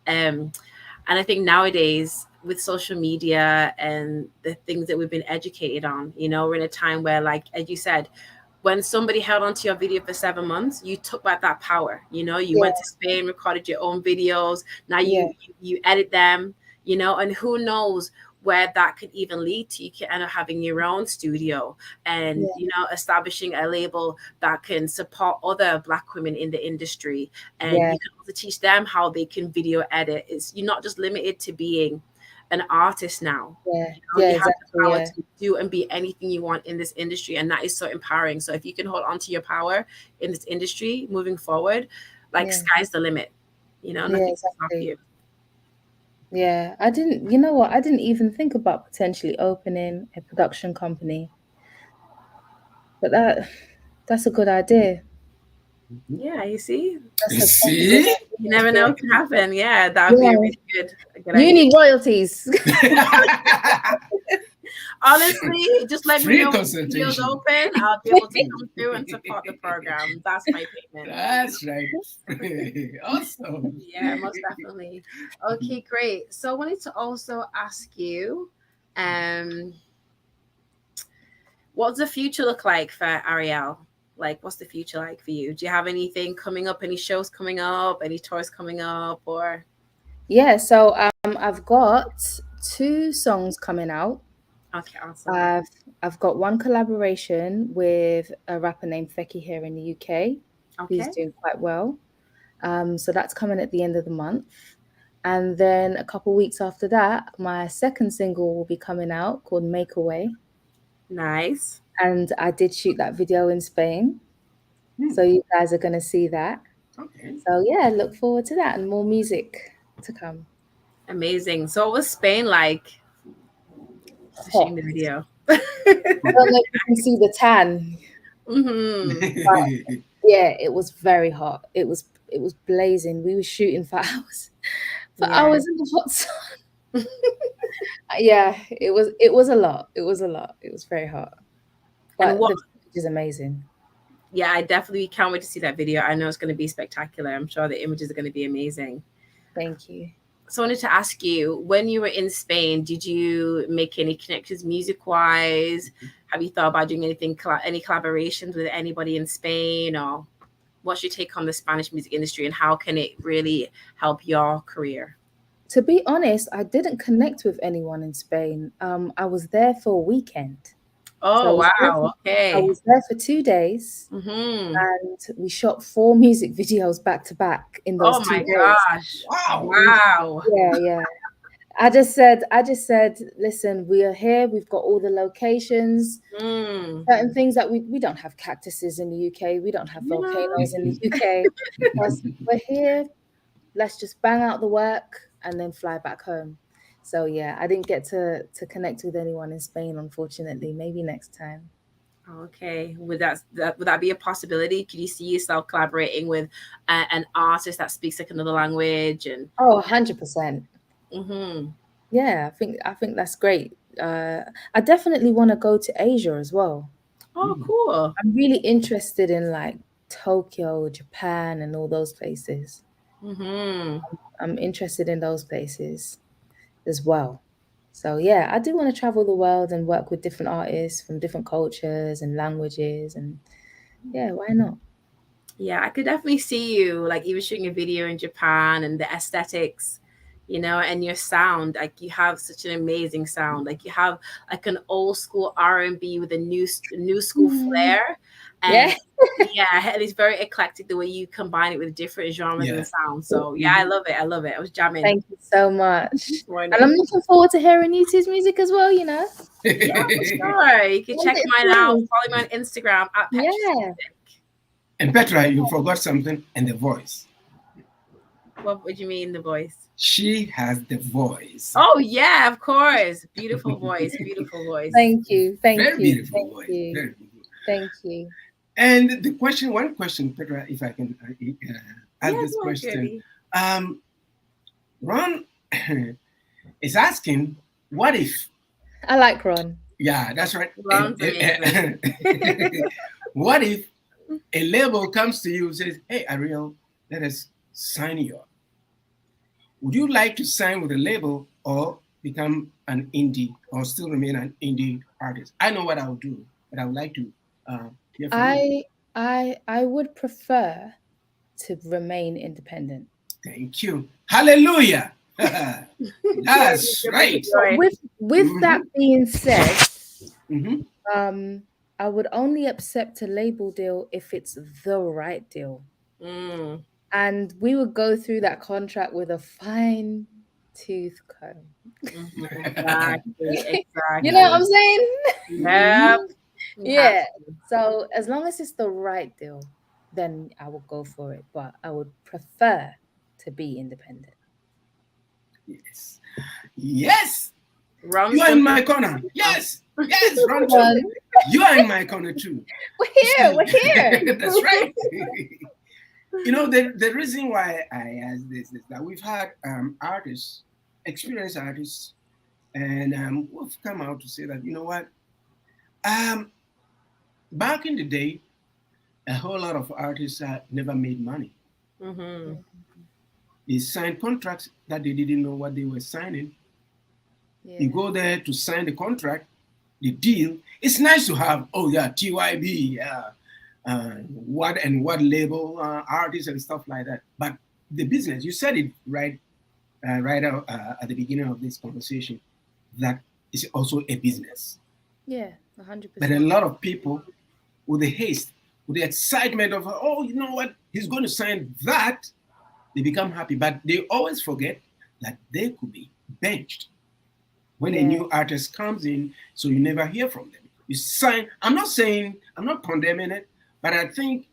I think nowadays, with social media and the things that we've been educated on, you know, we're in a time where, like, as you said, when somebody held onto your video for 7 months, you took back that power. You know, you went to Spain, recorded your own videos. Now you edit them, you know, and who knows where that could even lead to. You can end up having your own studio and, you know, establishing a label that can support other Black women in the industry. And you can also teach them how they can video edit. You're not just limited to being an artist now. You have the power to do and be anything you want in this industry, and that is so empowering. So if you can hold on to your power in this industry moving forward, like sky's the limit, you know, nothing can stop you. Yeah, I didn't, you know what, I didn't even think about potentially opening a production company, but that's a good idea. Yeah, you see? See? You never know what can happen. Yeah, that would be a really good idea. You need royalties. Honestly, just let me know when the video's open. I'll be able to come through and support the program. That's my payment. That's right. Awesome. Yeah, most definitely. Okay, great. So I wanted to also ask you, what does the future look like for Arielle? Like, what's the future like for you? Do you have anything coming up? Any shows coming up? Any tours coming up? Or yeah, so I've got 2 songs coming out. Okay, awesome. I've got one collaboration with a rapper named Fecky here in the UK. He's doing quite well. So that's coming at the end of the month. And then a couple weeks after that, my second single will be coming out called Make Away. Nice. And I did shoot that video in Spain. So you guys are going to see that. Okay. So yeah, look forward to that and more music to come. Amazing. So what was Spain like? Shooting the video. I don't know if you can see the tan. Mm-hmm. Yeah, it was very hot. It was blazing. We were shooting for hours. Hours in the hot sun. Yeah, it was a lot. It was a lot. It was very hot. But the footage is amazing. Yeah, I definitely can't wait to see that video. I know it's going to be spectacular. I'm sure the images are going to be amazing. Thank you. So I wanted to ask you, when you were in Spain, did you make any connections music-wise? Have you thought about doing anything, any collaborations with anybody in Spain? Or what's your take on the Spanish music industry and how can it really help your career? To be honest, I didn't connect with anyone in Spain. I was there for a weekend. Oh, wow. Okay. I was there for 2 days, and we shot 4 music videos back to back in those 2 days. Oh my gosh. Wow. Yeah. I just said, listen, we are here. We've got all the locations, certain things that we don't have cactuses in the UK. We don't have volcanoes in the UK. We're here. Let's just bang out the work and then fly back home. So yeah, I didn't get to connect with anyone in Spain, unfortunately. Maybe next time. Okay. Would that be a possibility? Could you see yourself collaborating with an artist that speaks like another language? And 100%. Yeah, I think that's great. I definitely want to go to Asia as well. Oh, cool. I'm really interested in like Tokyo, Japan, and all those places. I'm interested in those places as well. So yeah, I do want to travel the world and work with different artists from different cultures and languages, and yeah, why not? Yeah, I could definitely see you like even shooting a video in Japan and the aesthetics, you know, and your sound. Like you have such an amazing sound. Like you have like an old school R&B with a new school flair. And yeah, and it's very eclectic the way you combine it with different genres and sounds. So yeah, I love it. I was jamming. Thank you so much. And I'm looking forward to hearing you two's music as well, you know. Yeah, for sure. You can check mine out. Follow me on Instagram at Petra Music. And Petra, you forgot something, and the voice. What would you mean, the voice? She has the voice. Oh yeah, of course. Beautiful voice. Beautiful voice. Thank you. Very beautiful voice. Very beautiful. Thank you. And one question, Petra, if I can ask this question. Ron is asking, what if? I like Ron. Yeah, that's right. What if a label comes to you and says, hey, Arielle, let us sign you up? Would you like to sign with a label or become an indie or still remain an indie artist? I know what I would do, but I would like to hear from you. I would prefer to remain independent. Thank you. Hallelujah. That's right. With that being said, I would only accept a label deal if it's the right deal. And we would go through that contract with a fine tooth comb. Exactly. You know what I'm saying? Yep. Yeah. So as long as it's the right deal, then I will go for it. But I would prefer to be independent. Yes. Yes. Ron, you are in my corner. Yes. Yes, Ron too. You are in my corner too. We're here. That's right. You know, the reason why I asked this is that we've had artists, experienced artists, and we've come out to say that, you know what, back in the day, a whole lot of artists never made money. They signed contracts that they didn't know what they were signing. You go there to sign the contract, the deal. It's nice to have, TYB, what label, artists and stuff like that. But the business, you said it right out at the beginning of this conversation, that is also a business. Yeah, 100%. But a lot of people, with the haste, with the excitement of, you know what, he's going to sign that, they become happy. But they always forget that they could be benched when a new artist comes in, so you never hear from them. You sign. I'm not condemning it, but I think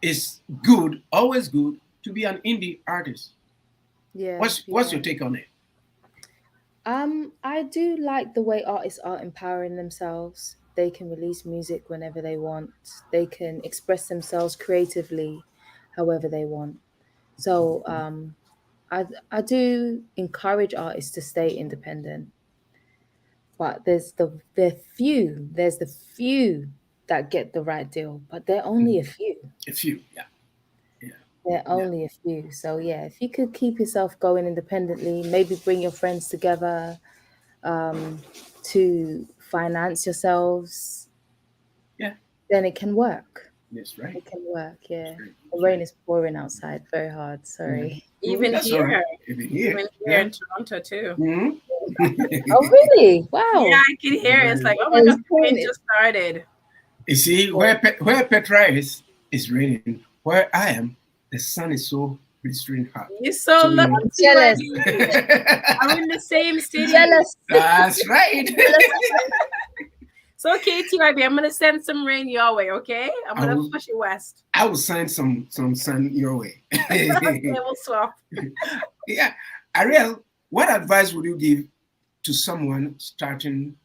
it's good, always good to be an indie artist. Yeah. What's your take on it? I do like the way artists are empowering themselves. They can release music whenever they want. They can express themselves creatively however they want. So I do encourage artists to stay independent. But there's the few that get the right deal, but they're only a few. A few, yeah. They're only a few. So yeah, if you could keep yourself going independently, maybe bring your friends together to finance yourselves, then it can work. That's right. It can work, yeah. The rain is pouring outside very hard, sorry. Even here. Right. Even here in Toronto too. Oh really? Wow. Yeah, I can hear it. It's like, oh my God, the rain just started. You see, where Petra is raining. Where I am, the sun is so blistering hot. You're so lucky. I'm jealous. I'm in the same city. Jealous. That's right. So KTYB, I'm gonna send some rain your way, okay? I'm gonna push it west. I will send some sun your way. Okay, we'll swap. Yeah. Arielle, what advice would you give to someone starting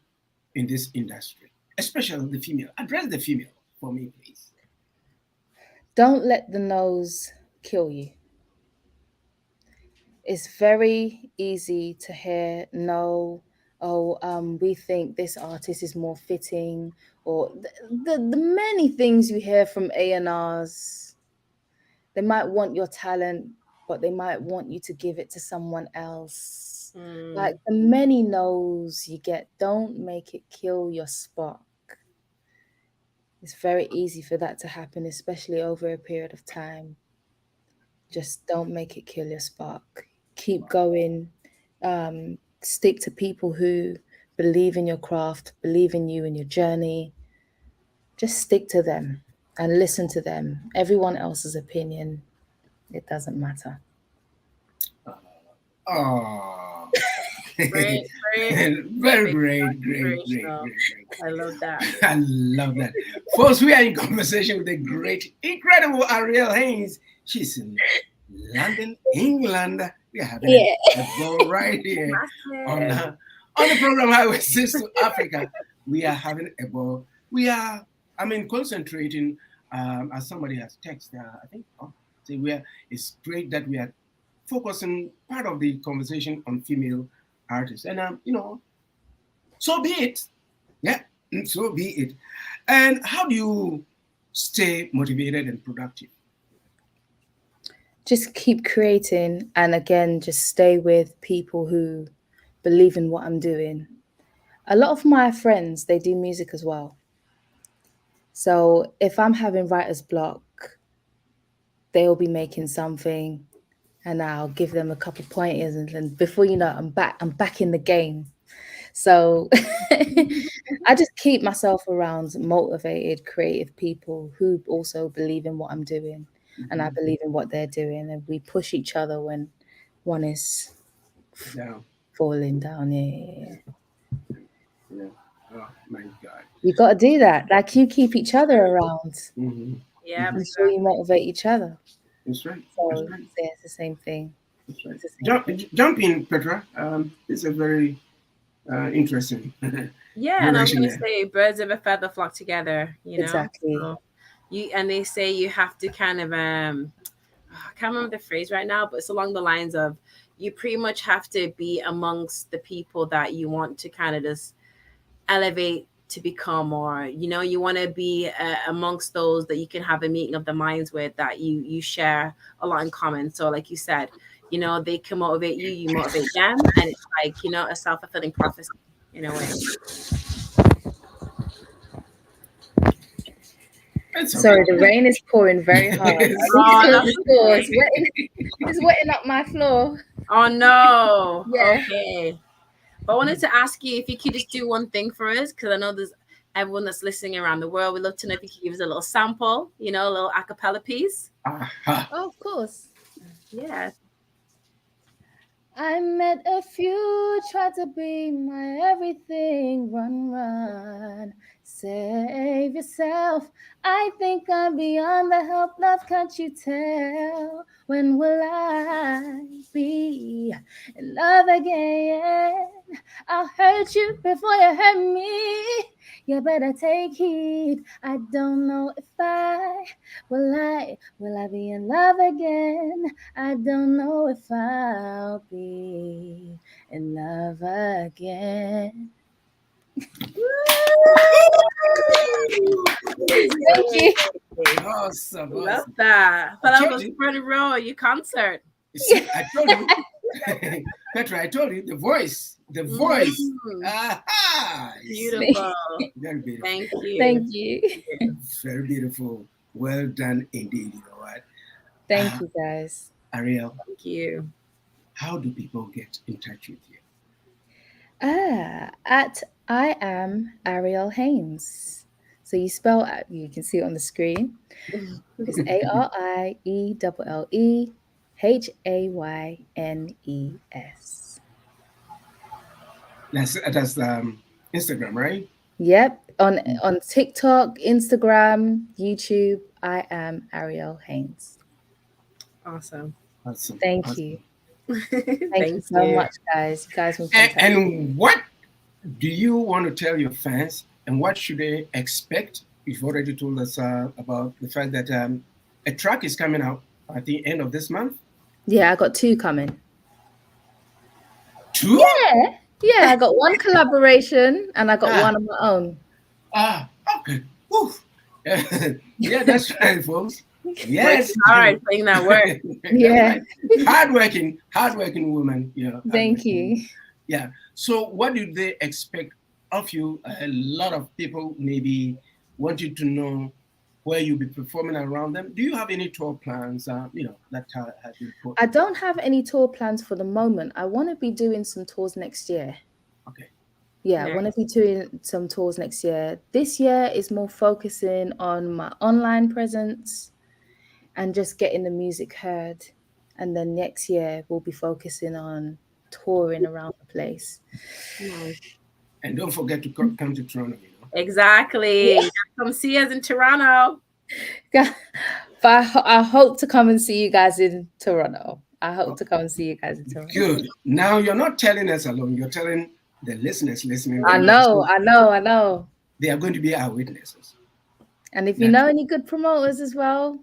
in this industry, especially the female? Address the female for me, please. Don't let the no's kill you. It's very easy to hear no. We think this artist is more fitting, or the many things you hear from A&Rs. They might want your talent, but they might want you to give it to someone else. Like the many no's you get, don't make it kill your spark. It's very easy for that to happen, especially over a period of time. Just don't make it kill your spark. Keep going. Stick to people who believe in your craft, believe in you and your journey. Just stick to them and listen to them. Everyone else's opinion, it doesn't matter. Oh, Great. Very great. I love that. I love that. Folks, we are in conversation with the great, incredible Arielle Haynes. She's in London, England. We are having a ball right here on the program Highways to Africa. We are having a ball. We are, concentrating, as somebody has texted, I think, it's great that we are focusing part of the conversation on female artists. And, so be it. Yeah, so be it. And how do you stay motivated and productive? Just keep creating, and again, just stay with people who believe in what I'm doing. A lot of my friends, they do music as well. So if I'm having writer's block, they'll be making something and I'll give them a couple pointers, and then before you know it, I'm back in the game. So I just keep myself around motivated, creative people who also believe in what I'm doing. And I believe in what they're doing, and we push each other when one is falling down. Yeah. Oh my God! You got to do that. Like, you keep each other around. Yeah, I'm sure you motivate each other. That's right. So That's right. yeah, it's the same thing. Right. Jump in, Petra. It's a very interesting. Yeah, and I was going to say, birds of a feather flock together. You know, exactly. So and they say you have to kind of I can't remember the phrase right now, but it's along the lines of you pretty much have to be amongst the people that you want to kind of just elevate to become, or you want to be amongst those that you can have a meeting of the minds with, that you share a lot in common. So like you said, they can motivate you, you motivate them, and it's like a self-fulfilling prophecy in a way. Sorry, the rain is pouring very hard. It's wetting up my floor. Oh no. Yeah. Okay. But I wanted to ask you if you could just do one thing for us, because I know there's everyone that's listening around the world. We'd love to know if you could give us a little sample, a little a cappella piece. Oh, of course. Yeah. I met a few, tried to be my everything. Run, run, save yourself. I think I'm beyond the help. Love, can't you tell? When will I be in love again? I'll hurt you before you hurt me. You better take heed. I don't know if will I be in love again? I don't know if I'll be in love again. Thank you. Awesome, Love awesome. that. I thought I told was you. front row at your concert. You see, I told you. Petra, I told you the voice. The voice. Mhm. Aha! Beautiful. Very beautiful. Thank you. Thank you. Very beautiful. Well done indeed. You know what? Thank you, guys. Ariel, Thank you. how do people get in touch with you? At I am Arielle Haynes. So you spell, you can see it on the screen. It's ARIELLEHAYNES. That's Instagram, right? Yep. On TikTok, Instagram, YouTube, I am Arielle Haynes. Awesome. Awesome. Thank Awesome. you. Thank Thank you so much, guys. You guys were fantastic. And what do you want to tell your fans, and what should they expect? You've already told us about the fact that a track is coming out at the end of this month. Yeah, I got 2 coming. 2? Yeah, I got 1 collaboration and I got 1 on my own. Okay. Woo. Yeah, that's right, folks. Yes. Hard saying that word. Yeah. Right. Hardworking woman. Yeah. Thank you. Yeah. So what do they expect of you? A lot of people maybe want you to know where you'll be performing around them. Do you have any tour plans, that have been put? I don't have any tour plans for the moment. I want to be doing some tours next year. Okay. Yeah, I want to be doing some tours next year. This year is more focusing on my online presence and just getting the music heard. And then next year we'll be focusing on touring around the place. Nice. And don't forget to come to Toronto. Exactly. Yeah. Come see us in Toronto. But I hope to come and see you guys in Toronto. I hope to come and see you guys in Toronto. Good. Now you're not telling us alone. You're telling the listeners listening. I know. They are going to be our witnesses. And if you know any good promoters as well,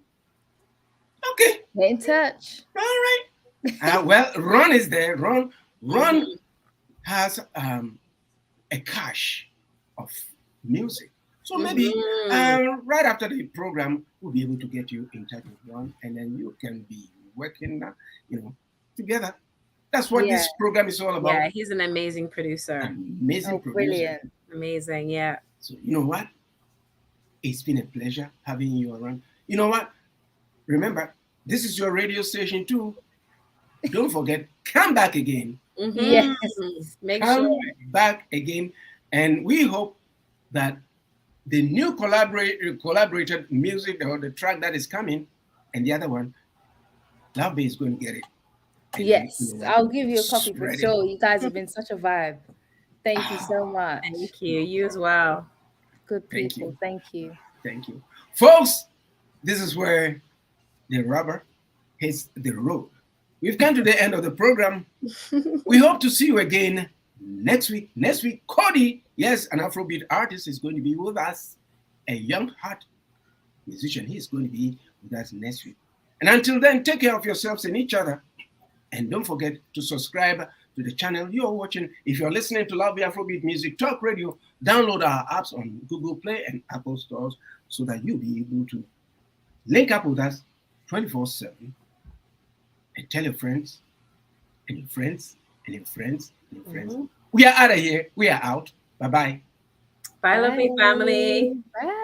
okay, get in touch. All right. Well, Ron is there. Ron has a cache of music. So maybe right after the program, we'll be able to get you in touch with Ron, and then you can be working, together. That's what this program is all about. Yeah, he's an amazing producer. Amazing producer. Brilliant. Amazing, yeah. So you know what? It's been a pleasure having you around. You know what? Remember, this is your radio station too. Don't forget, come back again. Yes. Come back again. And we hope that the new collaborated music, or the track that is coming, and the other one, Love Bay is going to get it. And yes, I'll give you a copy for sure. You guys have been such a vibe. Thank you so much. Thank you. You as well. Good people. Thank you. Thank you. Folks, this is where the rubber hits the road. We've come to the end of the program. We hope to see you again next week. Next week, Cody, yes, an Afrobeat artist, is going to be with us. A young heart musician. He's going to be with us next week. And until then, take care of yourselves and each other. And don't forget to subscribe to the channel you're watching. If you're listening to Love Afrobeat Music Talk Radio, download our apps on Google Play and Apple stores so that you'll be able to link up with us 24/7 and tell your friends and your friends and your friends and your friends. We are out of here. We are out. Bye-bye. Bye, lovely family. Bye.